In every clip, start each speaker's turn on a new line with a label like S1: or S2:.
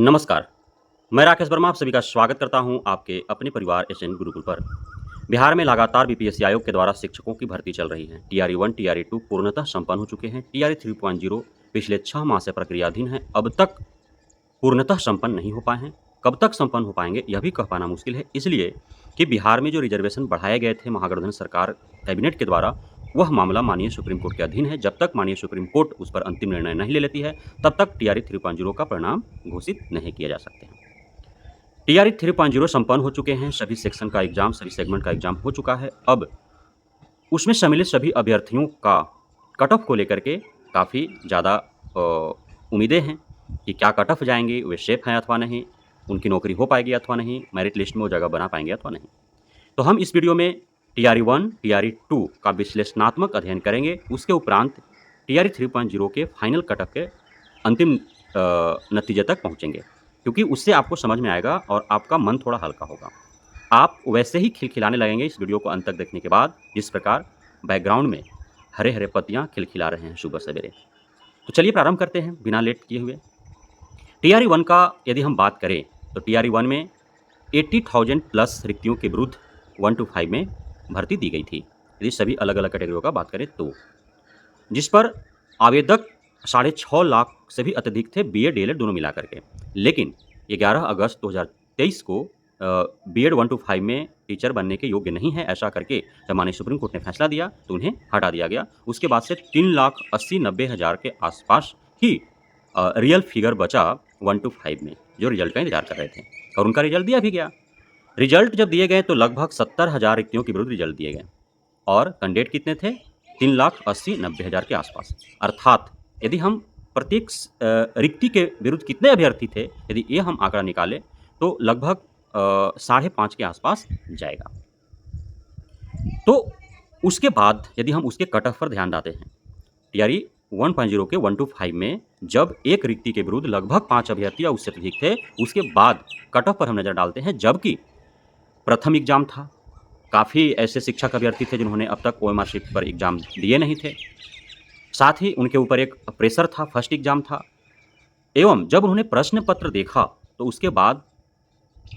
S1: नमस्कार, मैं राकेश वर्मा आप सभी का स्वागत करता हूं आपके अपने परिवार एसएन गुरुकुल पर। बिहार में लगातार बीपीएससी आयोग के द्वारा शिक्षकों की भर्ती चल रही है। टीआरई 1, टीआरई 2 पूर्णतः संपन्न हो चुके हैं। टीआरई 3.0 पिछले 6 माह से प्रक्रियाधीन है, अब तक पूर्णतः संपन्न नहीं हो पाए हैं। कब तक संपन्न हो पाएंगे यह भी कह पाना मुश्किल है, इसलिए कि बिहार में जो रिजर्वेशन बढ़ाए गए थे महागठबंधन सरकार कैबिनेट के द्वारा, वह मामला माननीय सुप्रीम कोर्ट के अधीन है। जब तक माननीय सुप्रीम कोर्ट उस पर अंतिम निर्णय नहीं ले लेती है, तब तक टीआरई 3.0 का परिणाम घोषित नहीं किया जा सकते हैं। टीआरई 3.0 संपन्न हो चुके हैं। सभी सेक्शन का एग्जाम, सभी सेगमेंट का एग्जाम हो चुका है। अब उसमें सम्मिलित सभी अभ्यर्थियों का कट ऑफ को लेकर के काफ़ी ज़्यादा उम्मीदें हैं कि क्या कट ऑफ जाएंगे, वे सेफ हैं अथवा नहीं, उनकी नौकरी हो पाएगी अथवा नहीं, मेरिट लिस्ट में वो जगह बना पाएंगे अथवा नहीं। तो हम इस वीडियो में टीआरई 1, टीआरई 2 का विश्लेषणात्मक अध्ययन करेंगे। उसके उपरांत टीआरई 3.0 के फाइनल कट ऑफ के अंतिम नतीजे तक पहुँचेंगे, क्योंकि उससे आपको समझ में आएगा और आपका मन थोड़ा हल्का होगा। आप वैसे ही खिलखिलाने लगेंगे इस वीडियो को अंत तक देखने के बाद, जिस प्रकार बैकग्राउंड में हरे हरे पत्तियाँ खिलखिला रहे हैं सुबह सवेरे। तो चलिए प्रारंभ करते हैं बिना लेट किए हुए। टीआरई 1 का यदि हम बात करें तो टीआरई 1 में 80,000 प्लस रिक्तियों के विरुद्ध 1 to 5 में भर्ती दी गई थी, यदि सभी अलग अलग कैटेगरियों का बात करें तो, जिस पर आवेदक 6.5 लाख से भी अत्यधिक थे, बीएड डीएलएड दोनों मिला करके। लेकिन 11 अगस्त 2023 को बीएड 1 to 5 में टीचर बनने के योग्य नहीं है, ऐसा करके जब माननीय सुप्रीम कोर्ट ने फैसला दिया तो उन्हें हटा दिया गया। उसके बाद से 3,80,90,000 के आसपास ही रियल फिगर बचा 1 to 5 में, जो रिजल्ट का इंतजार कर रहे थे, और उनका रिजल्ट दिया भी गया। रिजल्ट जब दिए गए तो लगभग 70,000 रिक्तियों के विरुद्ध रिजल्ट दिए गए, और कैंडिडेट कितने थे? 3,80,90,000 के आसपास। अर्थात यदि हम प्रत्येक रिक्ति के विरुद्ध कितने अभ्यर्थी थे, यदि ये हम आंकड़ा निकालें तो लगभग 5.5 के आसपास जाएगा। तो उसके बाद यदि हम उसके कट ऑफ पर ध्यान देते हैं, टीआरई 1.0 के 1 to 5 में जब एक रिक्ति के विरुद्ध लगभग 5 अभ्यर्थी या उससे अधिक थे, उसके बाद कट ऑफ पर हम नज़र डालते हैं, जबकि प्रथम एग्जाम था, काफ़ी ऐसे शिक्षक अभ्यर्थी थे जिन्होंने अब तक ओएमआर शीट पर एग्जाम दिए नहीं थे, साथ ही उनके ऊपर एक प्रेशर था, फर्स्ट एग्जाम था, एवं जब उन्होंने प्रश्न पत्र देखा तो उसके बाद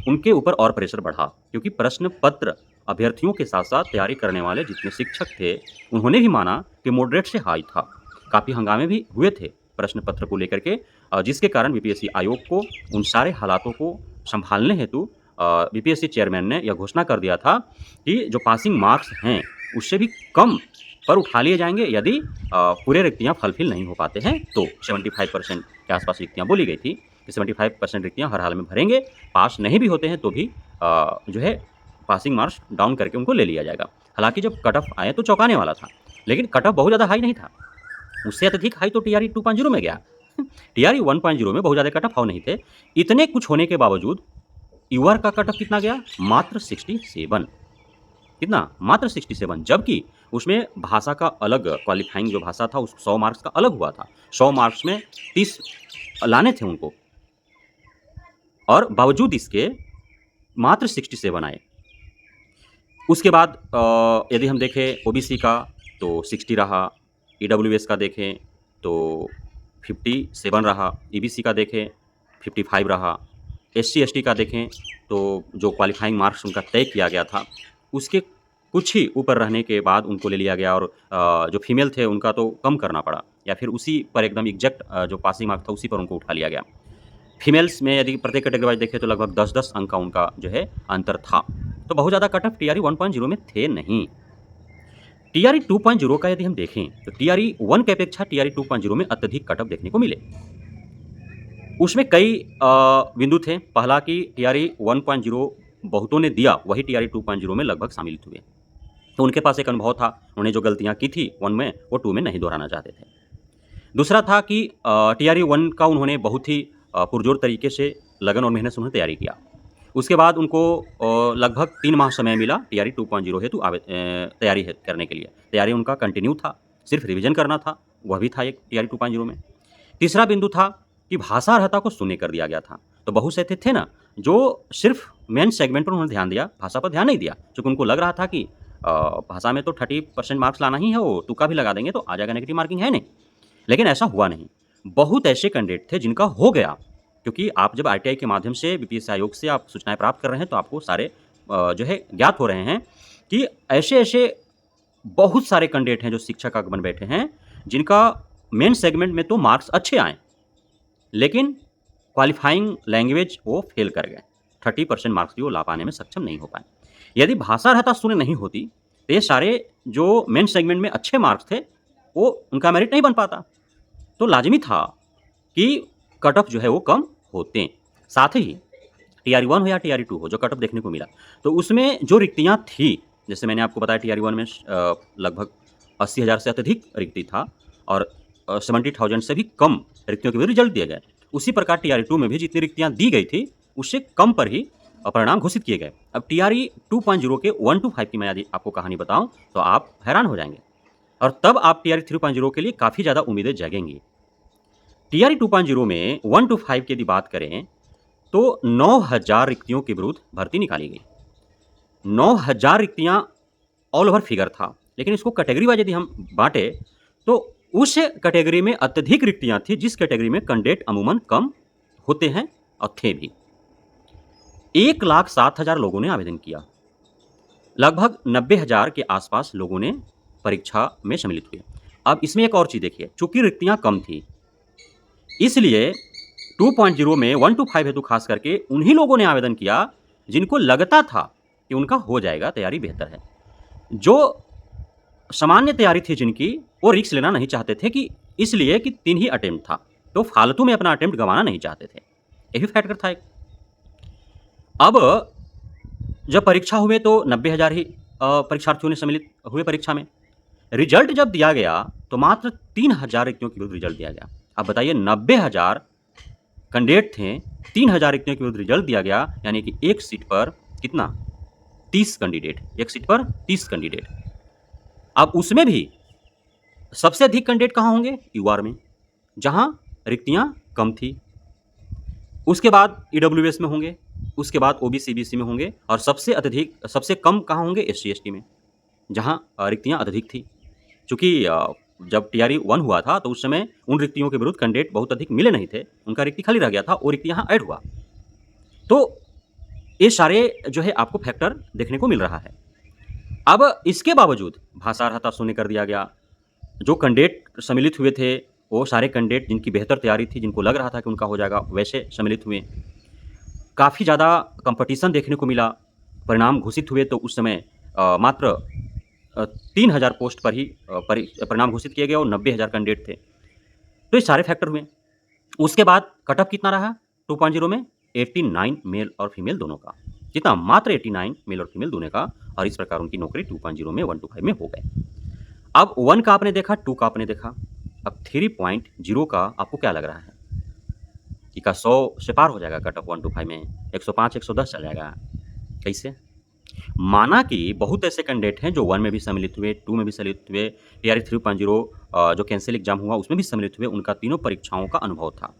S1: उनके ऊपर और प्रेशर बढ़ा, क्योंकि प्रश्न पत्र अभ्यर्थियों के साथ साथ तैयारी करने वाले जितने शिक्षक थे, उन्होंने भी माना कि मॉडरेट से हाई था। काफ़ी हंगामे भी हुए थे प्रश्न पत्र को लेकर के, जिसके कारण बीपीएससी आयोग को उन सारे हालातों को संभालने हेतु बीपीएससी चेयरमैन ने यह घोषणा कर दिया था कि जो पासिंग मार्क्स हैं उससे भी कम पर उठा लिए जाएंगे यदि पूरे रिक्तियाँ फुलफिल नहीं हो पाते हैं तो। 75% के आसपास रिक्तियाँ बोली गई थी कि 75% रिक्तियाँ हर हाल में भरेंगे, पास नहीं भी होते हैं तो भी जो है पासिंग मार्क्स डाउन करके उनको ले लिया जाएगा। हालांकि जब कट ऑफ आए तो चौंकाने वाला था, लेकिन कट ऑफ बहुत ज़्यादा हाई नहीं था, उससे अत्यधिक हाई तो टीआरई 2.0 में गया। टीआरई 1.0 में बहुत ज़्यादा कट ऑफ हाउ नहीं थे। इतने कुछ होने के बावजूद यूआर का कट ऑफ कितना गया? मात्र 67। कितना? मात्र 67, जबकि उसमें भाषा का अलग क्वालिफाइंग जो भाषा था उस 100 मार्क्स का अलग हुआ था। 100 मार्क्स में 30 लाने थे उनको, और बावजूद इसके मात्र 67 आए। उसके बाद यदि हम देखें ओबीसी का तो 60 रहा, ईडब्ल्यूएस का देखें तो 57 रहा, ईबीसी का देखें 55 रहा, एससी एसटी का देखें तो जो क्वालिफाइंग मार्क्स उनका तय किया गया था उसके कुछ ही ऊपर रहने के बाद उनको ले लिया गया, और जो फीमेल थे उनका तो कम करना पड़ा, या फिर उसी पर एकदम एग्जैक्ट जो पासिंग मार्क्स था उसी पर उनको उठा लिया गया। फीमेल्स में यदि प्रत्येक कैटेगरी वाइज देखें तो लगभग 10-10 अंक का उनका जो है अंतर था। तो बहुत ज़्यादा कट ऑफ टीआरई 1.0 में थे नहीं। टीआरई 2.0 का यदि हम देखें तो टीआरई 1 की अपेक्षा टीआरई 2.0 में अत्यधिक कट ऑफ देखने को मिले। उसमें कई बिंदु थे। पहला कि टीआरई 1.0 बहुतों ने दिया, वही टीआरई 2.0 में लगभग शामिल हुए, तो उनके पास एक अनुभव था, उन्होंने जो गलतियां की थी 1 में वो 2 में नहीं दोहराना चाहते थे। दूसरा था कि टीआरई 1 का उन्होंने बहुत ही पुरजोर तरीके से लगन और मेहनत से उन्होंने तैयारी किया। उसके बाद उनको लगभग 3 माह समय मिला टीआरई 2.0 हेतु तैयारी करने के लिए। तैयारी उनका कंटिन्यू था, सिर्फ रिवीजन करना था, वह भी था एक टीआरई 2.0 में। तीसरा बिंदु था कि भाषा अर्हता को शून्य कर दिया गया था। तो बहुत से थे ना जो सिर्फ मेन सेगमेंट पर उन्होंने ध्यान दिया, भाषा पर ध्यान नहीं दिया, क्योंकि उनको लग रहा था कि भाषा में तो 30% मार्क्स लाना ही है, वो तुक्का भी लगा देंगे तो आ जाएगा, नेगेटिव मार्किंग है नहीं। लेकिन ऐसा हुआ नहीं। बहुत ऐसे कैंडिडेट थे जिनका हो गया, क्योंकि आप जब आरटीआई के माध्यम से बीपीएससी आयोग से आप सूचनाएँ प्राप्त कर रहे हैं, तो आपको सारे जो है ज्ञात हो रहे हैं कि ऐसे-ऐसे बहुत सारे कैंडिडेट हैं जो शिक्षक बन बैठे हैं, जिनका मेन सेगमेंट में तो मार्क्स अच्छे आए, लेकिन क्वालिफाइंग लैंग्वेज वो फेल कर गए। 30% मार्क्स भी वो ला पाने में सक्षम नहीं हो पाए। यदि भाषा रहता शून्य नहीं होती, तो ये सारे जो मेन सेगमेंट में अच्छे मार्क्स थे, वो उनका मेरिट नहीं बन पाता। तो लाज़मी था कि कट ऑफ जो है वो कम होते। साथ ही टीआरई 1 हो या टीआरई 2 हो, जो कट ऑफ देखने को मिला, तो उसमें जो रिक्तियाँ थी, जैसे मैंने आपको बताया टीआरई 1 में लगभग 80,000 से अत्यधिक रिक्ति था और 70,000 से भी कम रिक्तियों के भी रिजल्ट दिए गए। उसी प्रकार टीआरई 2 में भी जितनी रिक्तियाँ दी गई थी, उससे कम पर ही परिणाम घोषित किए गए। अब टीआरई 2.0 के 1 to 5 की मैं यदि आपको कहानी बताऊँ, तो आप हैरान हो जाएँगे और तब आप टीआरई 3.0 के लिए काफ़ी ज़्यादा उम्मीदें जगेंगी। टीआरई 2.0 में 1 to 5 की यदि बात करें, तो 9,000 रिक्तियों के विरुद्ध भर्ती निकाली गई। 9,000 रिक्तियाँ ऑल ओवर फिगर था, लेकिन इसको कैटेगरी वाइज यदि हम बाँटे, तो उस कैटेगरी में अत्यधिक रिक्तियाँ थी, जिस कैटेगरी में कैंडिडेट अमूमन कम होते हैं और थे भी। 1,07,000 लोगों ने आवेदन किया। लगभग 90,000 के आसपास लोगों ने परीक्षा में सम्मिलित हुए। अब इसमें एक और चीज़ देखिए, चूँकि रिक्तियाँ कम थी, इसलिए 2.0 में 1 to 5 हेतु खास करके उन्हीं लोगों ने आवेदन किया, जिनको लगता था कि उनका हो जाएगा, तैयारी बेहतर है। जो सामान्य तैयारी थी जिनकी, वो रिस्क लेना नहीं चाहते थे कि इसलिए कि 3 ही अटेम्प्ट था, तो फालतू में अपना अटेम्प्ट गंवाना नहीं चाहते थे। यही फैक्टर था एक। अब जब परीक्षा हुए तो 90,000 ही परीक्षार्थियों ने सम्मिलित हुए परीक्षा में। रिजल्ट जब दिया गया, तो मात्र 3,000 रिक्तियों के विरुद्ध रिजल्ट दिया गया। अब बताइए, 90,000 कैंडिडेट थे, 3,000 रिक्तियों के विरुद्ध रिजल्ट दिया गया, यानी कि एक सीट पर कितना? 30 कैंडिडेट, एक सीट पर 30 कैंडिडेट। अब उसमें भी सबसे अधिक कैंडिडेट कहाँ होंगे? यूआर में, जहाँ रिक्तियाँ कम थी। उसके बाद ईडब्ल्यूएस में होंगे, उसके बाद ओबीसी बीसी में होंगे और सबसे कम कहाँ होंगे? एससी एसटी में, जहाँ रिक्तियाँ अत्यधिक थी। चूँकि जब टीआरई 1 हुआ था, तो उस समय उन रिक्तियों के विरुद्ध कैंडिडेट बहुत अधिक मिले नहीं थे, उनका रिक्ति खाली रह गया था, वो रिक्ति यहाँ ऐड हुआ। तो ये सारे जो है आपको फैक्टर देखने को मिल रहा है। अब इसके बावजूद भाषा अर्हता शून्य कर दिया गया। जो कैंडिडेट सम्मिलित हुए थे, वो सारे कैंडिडेट जिनकी बेहतर तैयारी थी, जिनको लग रहा था कि उनका हो जाएगा, वैसे सम्मिलित हुए। काफ़ी ज़्यादा कंपटीशन देखने को मिला। परिणाम घोषित हुए तो उस समय मात्र 3,000 पोस्ट पर ही परिणाम घोषित किए गए और 90,000 कैंडिडेट थे। तो ये सारे फैक्टर हुए। उसके बाद कट ऑफ कितना रहा 2.0 में? 89 मेल और फीमेल दोनों का। कितना? मात्र 89 मेल और फीमेल दोनों का। और इस प्रकार उनकी नौकरी 2.0 में 1 to 5 में हो गए। अब 1 का आपने देखा, 2 का आपने देखा, अब 3.0 का आपको क्या लग रहा है कि का 100 से पार हो जाएगा कट ऑफ 1 to 5 में, 105 110 चल जाएगा। कैसे? माना कि बहुत ऐसे कैंडिडेट हैं जो 1 में भी सम्मिलित हुए, 2 में भी सम्मिलित हुए, टीआरई 3.0 जो कैंसिल एग्जाम हुआ उसमें भी सम्मिलित हुए, उनका तीनों परीक्षाओं का अनुभव था।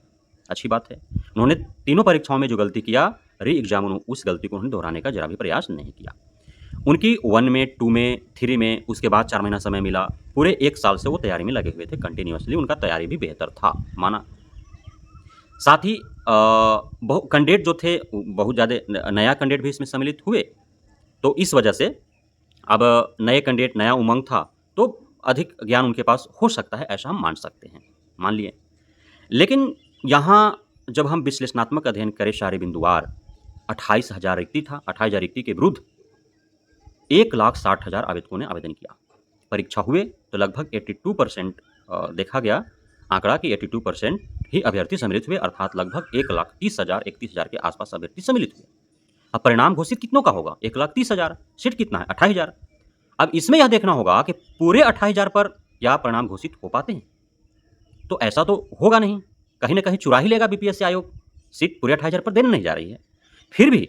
S1: अच्छी बात है। उन्होंने तीनों परीक्षाओं में जो गलती किया, री एग्जाम उस गलती को उन्होंने दोहराने का जरा भी प्रयास नहीं किया। उनकी 1 में, 2 में, 3 में, उसके बाद 4 महीना समय मिला। पूरे 1 साल से वो तैयारी में लगे हुए थे कंटिन्यूअसली, उनका तैयारी भी बेहतर था, माना। साथ ही कैंडिडेट जो थे, बहुत ज़्यादा नया कैंडिडेट भी इसमें सम्मिलित हुए, तो इस वजह से अब नए कैंडिडेट, नया उमंग था, तो अधिक ज्ञान उनके पास हो सकता है, ऐसा हम मान सकते हैं, मान लिए। लेकिन यहाँ जब हम विश्लेषणात्मक अध्ययन करें सारे बिंदुवार, 28,000 रिक्ति था, 28,000 रिक्ति के विरुद्ध 1,60,000 आवेदकों ने आवेदन किया। परीक्षा हुए तो लगभग 82% देखा गया आंकड़ा कि 82% ही अभ्यर्थी सम्मिलित हुए, अर्थात लगभग 1,30,000 31,000 के आसपास अभ्यर्थी सम्मिलित हुए। अब परिणाम घोषित कितनों का होगा? 1,30,000। सीट कितना है? 28,000। अब इसमें यह देखना होगा कि पूरे 28,000 पर क्या परिणाम घोषित हो पाते हैं? तो ऐसा तो होगा नहीं, कहीं ना कहीं चुरा ही लेगा बीपीएससी आयोग। सीट पूरे 28,000 पर देने नहीं जा रही है। फिर भी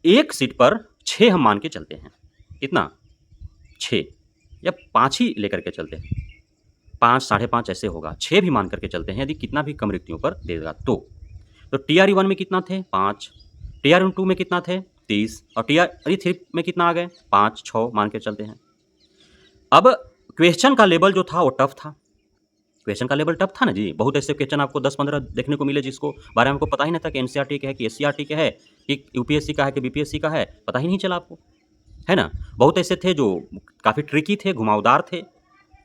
S1: एक सीट पर 6 हम मान के चलते हैं। कितना? 6 या 5 ही लेकर के चलते हैं, 5 साढ़े 5 ऐसे होगा, 6 भी मान करके चलते हैं। यदि कितना भी कम रिक्तियों पर देगा तो टीआरई 1 में कितना थे? 5। टीआरई 2 में कितना थे? 30। और टीआरई 3 में कितना आ गए? 5 6 मान के चलते हैं। अब क्वेश्चन का लेवल जो था वो टफ था। क्वेश्चन का लेवल टफ था ना जी। बहुत ऐसे क्वेश्चन आपको 10-15 देखने को मिले जिसको बारे में आपको पता ही नहीं था कि एनसीईआरटी का है कि एससीईआरटी का है कि यूपीएससी का है कि बीपीएससी का है, पता ही नहीं चला आपको, है ना? बहुत ऐसे थे जो काफ़ी ट्रिकी थे, घुमावदार थे,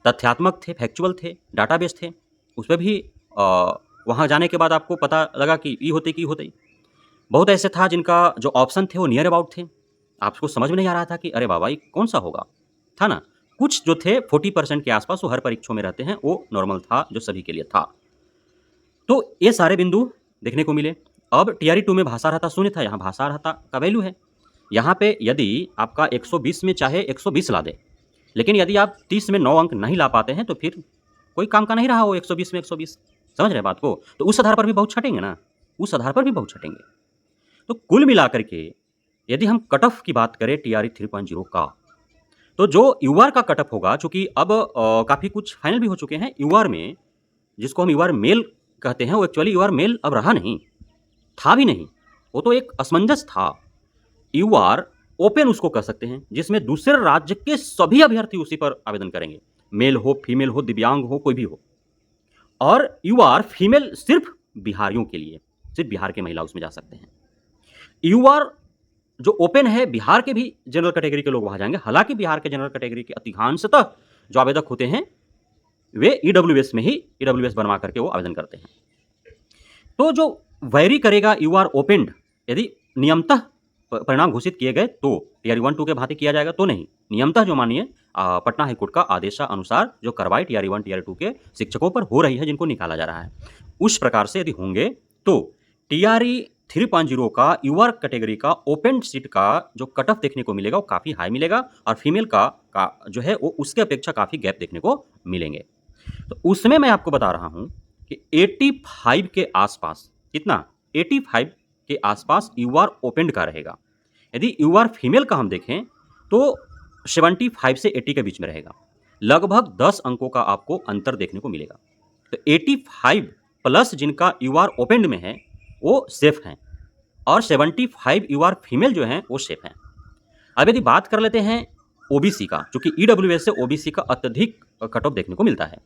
S1: तथ्यात्मक थे, फैक्चुअल थे, डाटाबेस थे। उसपे भी वहाँ जाने के बाद आपको पता लगा कि ई होते कि ई होते। बहुत ऐसे था जिनका जो ऑप्शन थे वो नियर अबाउट थे। आपको समझ में नहीं आ रहा था कि अरे वाह! ये कौन-सा होगा, था ना? कुछ जो थे 40% के आस-पास वो हर परीक्षाओं में रहते हैं, वो नॉर्मल था, जो सभी के लिए था। तो ये सारे बिंदु देखने को मिले। अब टीआरई 2 में भाषारहता शून्य था, यहाँ भाषारहता का वैल्यू है। यहाँ पे यदि आपका 120 में चाहे 120 ला दे, लेकिन यदि आप 30 में 9 अंक नहीं ला पाते हैं, तो फिर कोई काम का नहीं रहा वो 120 में 120। समझ रहे हैं बात को? तो उस आधार पर भी बहुत छँटेंगे ना, उस आधार पर भी बहुत छँटेंगे। तो कुल मिलाकर के यदि हम कट ऑफ की बात करें टीआरई 3.0 का, तो जो यूआर का कट ऑफ होगा, चूँकि अब काफ़ी कुछ फाइनल भी हो चुके हैं। यूआर में जिसको हम यूआर मेल कहते हैं, वो एक्चुअली यूआर मेल अब रहा नहीं, था भी नहीं। वो तो एक असमंजस था। यूआर ओपन उसको कह सकते हैं, जिसमें दूसरे राज्य के सभी अभ्यर्थी उसी पर आवेदन करेंगे। मेल हो, फीमेल हो, दिव्यांग हो, कोई भी हो। और यूआर फीमेल सिर्फ बिहारियों के लिए, सिर्फ बिहार के महिला उसमें जा सकते हैं। यूआर जो ओपन है, बिहार के भी जनरल कैटेगरी के लोग वहाँ जाएँगे। हालाँकि बिहार के जनरल कैटेगरी के अधिकांशतः जो आवेदक होते हैं, वे ईडब्ल्यूएस में ही ईडब्ल्यूएस बनवा करके वो आवेदन करते हैं। तो जो वैरी करेगा यूआर ओपेंड, यदि नियमतः परिणाम घोषित किए गए तो टीआरई 1-2 के भांति किया जाएगा, तो नहीं। नियमतः जो मानिए पटना हाईकोर्ट का आदेशानुसार जो कार्रवाई टीआरई 1 टीआरई 2 के शिक्षकों पर हो रही है, जिनको निकाला जा रहा है, उस प्रकार से यदि होंगे तो टीआरई 3.0 का यूआर कैटेगरी का ओपन सीट का जो कट ऑफ देखने को मिलेगा वो काफ़ी हाई मिलेगा, और फीमेल का जो है वो उसके अपेक्षा काफ़ी गैप देखने को मिलेंगे। तो उसमें मैं आपको बता रहा हूं कि 85 के आसपास, कितना 85 के आसपास यूआर ओपेंड का रहेगा। यदि यूआर फीमेल का हम देखें तो 75 से 80 के बीच में रहेगा। लगभग 10 अंकों का आपको अंतर देखने को मिलेगा। तो 85 प्लस जिनका यूआर ओपेंड में है वो सेफ हैं, और 75 यूआर फीमेल जो हैं वो सेफ हैं। अब यदि बात कर लेते हैं ओबीसी का, क्योंकि ईडब्ल्यूएस से ओबीसी का अत्यधिक कट ऑफ देखने को मिलता है,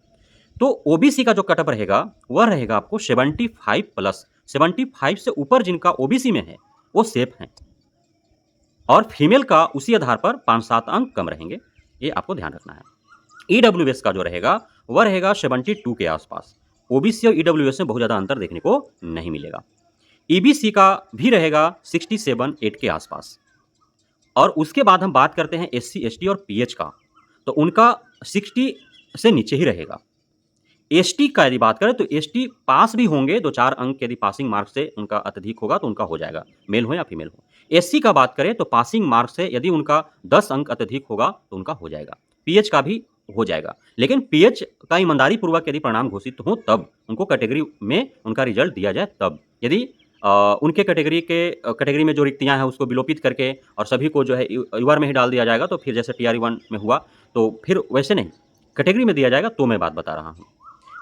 S1: तो ओबीसी का जो कट ऑफ रहेगा वह रहेगा आपको 75 प्लस। 75 से ऊपर जिनका ओबीसी में है वो सेफ हैं, और फीमेल का उसी आधार पर 5-7 अंक कम रहेंगे, ये आपको ध्यान रखना है। ईडब्ल्यूएस का जो रहेगा वह रहेगा 72 के आसपास। ओबीसी और ईडब्ल्यूएस में बहुत ज़्यादा अंतर देखने को नहीं मिलेगा। ईबीसी का भी रहेगा 67-8 के आसपास। और उसके बाद हम बात करते हैं एससी एसटी और पीएच का, तो उनका 60 से नीचे ही रहेगा। एसटी का यदि बात करें तो एसटी पास भी होंगे, 2-4 अंक यदि पासिंग मार्क्स से उनका अत्यधिक होगा तो उनका हो जाएगा, मेल हो या फीमेल हो। एससी का बात करें तो पासिंग मार्क्स से यदि उनका 10 अंक अत्यधिक होगा तो उनका हो जाएगा। पीएच का भी हो जाएगा, लेकिन पीएच का ईमानदारी पूर्वक यदि परिणाम घोषित हो तब उनको कैटेगरी में उनका रिजल्ट दिया जाए तब। यदि उनके कैटेगरी में जो रिक्तियाँ हैं उसको विलोपित करके और सभी को जो है यूआर में ही डाल दिया जाएगा, तो फिर जैसे टीआरई 1 में हुआ, तो फिर वैसे नहीं, कैटेगरी में दिया जाएगा, तो मैं बात बता रहा हूँ।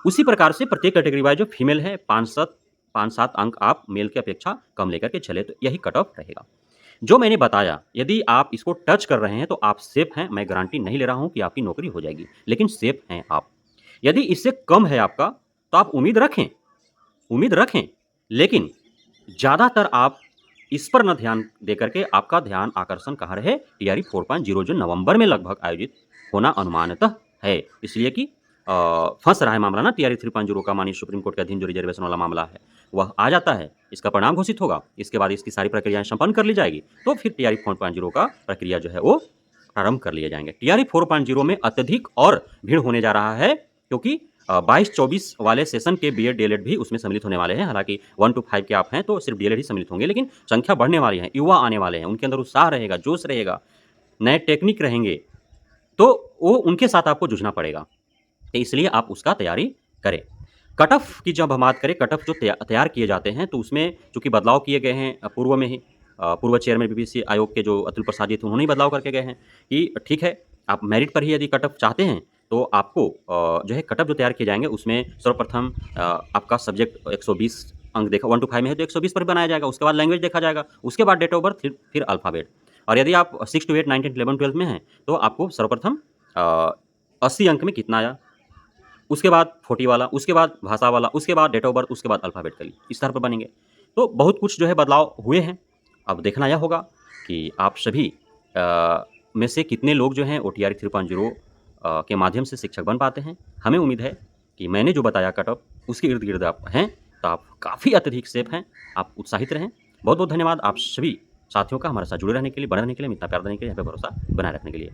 S1: उसी प्रकार से प्रत्येक कैटेगरी वाइज जो फीमेल है 5-7 अंक आप मेल की अपेक्षा कम लेकर के चले, तो यही कट ऑफ रहेगा। जो मैंने बताया, यदि आप इसको टच कर रहे हैं तो आप सेफ हैं। मैं गारंटी नहीं ले रहा हूं कि आपकी नौकरी हो जाएगी, लेकिन सेफ हैं आप। यदि इससे कम है आपका तो आप उम्मीद रखें, लेकिन ज़्यादातर आप इस पर न ध्यान देकर के आपका ध्यान आकर्षण कहाँ रहे, टीआरई 4.0 जो नवंबर में लगभग आयोजित होना अनुमानतः है, इसलिए कि फंस रहा है मामला ना टीआरई 3.0 का, माननीय सुप्रीम कोर्ट के अधीन जो रिजर्वेशन वाला मामला है वह आ जाता है, इसका परिणाम घोषित होगा, इसके बाद इसकी सारी प्रक्रियाएं संपन्न कर ली जाएगी, तो फिर टीआरई 4.0 का प्रक्रिया जो है वो प्रारंभ कर लिए जाएंगे। टीआरई 4.0 में अत्यधिक और भीड़ होने जा रहा है, क्योंकि 22-24 वाले सेशन के बीएड डीएलएड भी उसमें सम्मिलित होने वाले हैं। हालांकि 1 to 5 के आप हैं तो सिर्फ डीएलएड ही सम्मिलित होंगे, लेकिन संख्या बढ़ने वाली है, युवा आने वाले हैं, उनके अंदर उत्साह रहेगा, जोश रहेगा, नए टेक्निक रहेंगे, तो वो उनके साथ आपको जूझना पड़ेगा, इसलिए आप उसका तैयारी करें। कट ऑफ की जब हम बात करें, कट ऑफ जो तैयार किए जाते हैं तो उसमें चूँकि बदलाव किए गए हैं पूर्व में ही, पूर्व चेयरमैन बीपीएससी आयोग के जो अतुल प्रसाद जी थे उन्होंने ही बदलाव करके गए हैं कि ठीक है, आप मेरिट पर ही यदि कट ऑफ चाहते हैं तो आपको जो है कट ऑफ जो तैयार किए जाएंगे उसमें सर्वप्रथम आपका सब्जेक्ट 120 अंक देखा, 1 to 5 में है तो 120 पर बनाया जाएगा, उसके बाद लैंग्वेज देखा जाएगा, उसके बाद डेट ऑफ बर्थ, फिर अल्फ़ाबेट। और यदि आप 6 to 8, 9, 10, 11, 12 में हैं तो आपको सर्वप्रथम 80 अंक में कितना आया, उसके बाद 40 वाला, उसके बाद भाषा वाला, उसके बाद डेट ऑफ बर्थ, उसके बाद अल्फ़ाबेटिकली इस तरह पर बनेंगे। तो बहुत कुछ जो है बदलाव हुए हैं। अब देखना यह होगा कि आप सभी में से कितने लोग जो हैं OTRE 3.0 के माध्यम से शिक्षक बन पाते हैं। हमें उम्मीद है कि मैंने जो बताया कट ऑफ उसके इर्द-गिर्द आप हैं, तो आप काफ़ी अत्यधिक सेफ हैं। आप उत्साहित रहें। बहुत-बहुत धन्यवाद आप सभी साथियों का हमारे साथ जुड़े रहने के लिए, बने रहने के लिए, इतना प्यार देने के लिए, यहाँ पे भरोसा बनाए रखने के लिए।